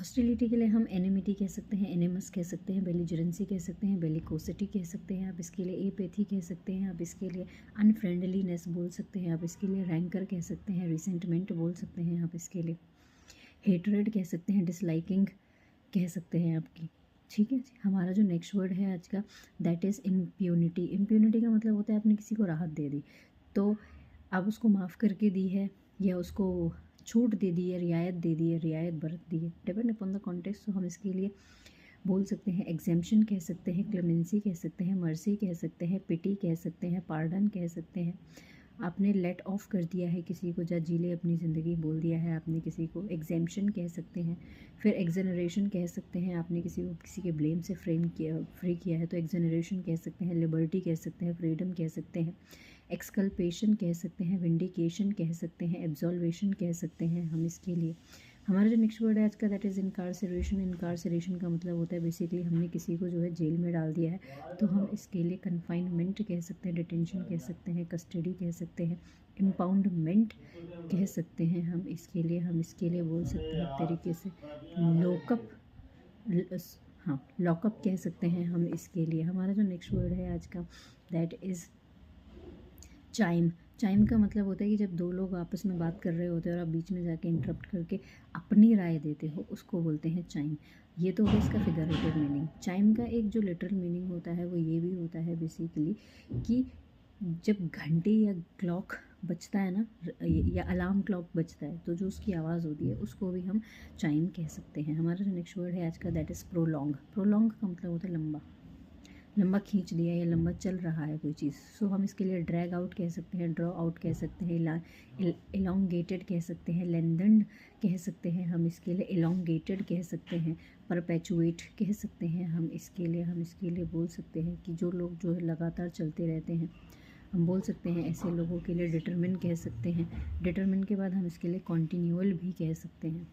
Hostility के लिए हम एनिमिटी कह सकते हैं, एनिमस कह सकते हैं, बेलिजरेंसी कह सकते हैं, बेलिकोसिटी कह सकते हैं, आप इसके लिए एपेथी कह सकते हैं, आप इसके लिए अनफ्रेंडलीनेस बोल सकते हैं, आप इसके लिए रैंकर कह सकते हैं, रिसेंटमेंट बोल सकते हैं, आप इसके लिए हेटरेड कह सकते हैं, डिसलाइकिंग कह सकते हैं आपकी। ठीक है, हमारा जो नेक्स्ट वर्ड है आज का दैट इज़ इम्प्यूनिटी। इम्प्यूनिटी का मतलब होता है आपने किसी को राहत दे दी, तो आप उसको माफ़ करके दी है या उसको छूट दे दी है, रियायत दे दी है, रियायत बरत दी है, डिपेंड अपॉन द कॉन्टेक्स्ट। तो हम इसके लिए बोल सकते हैं एग्जेम्पशन कह सकते हैं, क्लेमेंसी कह सकते हैं, मर्सी कह सकते हैं, पिटी कह सकते हैं, पार्डन कह सकते हैं। आपने लेट ऑफ कर दिया है किसी को, जा जी ले अपनी ज़िंदगी बोल दिया है आपने किसी को, एग्जेम्पशन कह सकते हैं। फिर एक्सनरेशन कह सकते हैं, आपने किसी को किसी के ब्लेम से फ्री किया है तो एक्सनरेशन कह सकते हैं। लिबर्टी कह सकते हैं, फ्रीडम कह सकते हैं, एक्सकल्पेशन कह सकते हैं, विंडिकेशन कह सकते हैं, एब्जॉल्वेशन कह सकते हैं हम इसके लिए। हमारा जो नेक्स्ट वर्ड है आज का दैट इज़ इनकार्सरेशन। इनकार्सरेशन का मतलब होता है बेसिकली हमने किसी को जो है जेल में डाल दिया है, तो हम इसके लिए कन्फाइनमेंट कह सकते हैं, डिटेंशन कह सकते हैं, कस्टडी कह सकते हैं, इम्पाउंडमेंट कह सकते हैं हम इसके लिए बोल सकते हैं एक तरीके से लॉकअप। हाँ, लॉकअप कह सकते हैं हम इसके लिए। हमारा जो नेक्स्ट वर्ड है आज का दैट इज़ चाइम। चाइम का मतलब होता है कि जब दो लोग आपस में बात कर रहे होते हैं और आप बीच में जाके इंटरप्ट करके अपनी राय देते हो, उसको बोलते हैं चाइम। ये तो है इसका फिगरेटिव मीनिंग। चाइम का एक जो लिटरल मीनिंग होता है वो ये भी होता है बेसिकली कि जब घंटे या क्लॉक बजता है ना, या अलार्म क्लॉक बजता है, तो जो उसकी आवाज़ होती है उसको भी हम चाइम कह सकते हैं। हमारा जो नेक्स्ट वर्ड है आज का दैट इज़ प्रोलॉन्ग। प्रोलॉन्ग का मतलब होता है लंबा, लंबा खींच दिया या लंबा चल रहा है कोई चीज़। सो हम इसके लिए ड्रैग आउट कह सकते हैं, ड्रॉ आउट कह सकते हैं, इलोंगेटेड कह सकते हैं, लेंथन्ड कह सकते हैं हम इसके लिए, इलोंगेटेड कह सकते हैं, परपेचुएट कह सकते हैं हम इसके लिए बोल सकते हैं कि जो लोग जो है लगातार चलते रहते हैं, हम बोल सकते हैं ऐसे लोगों के लिए डिटरमिन कह सकते हैं। डिटरमिन के बाद हम इसके लिए कॉन्टिन्यूअल भी कह सकते हैं।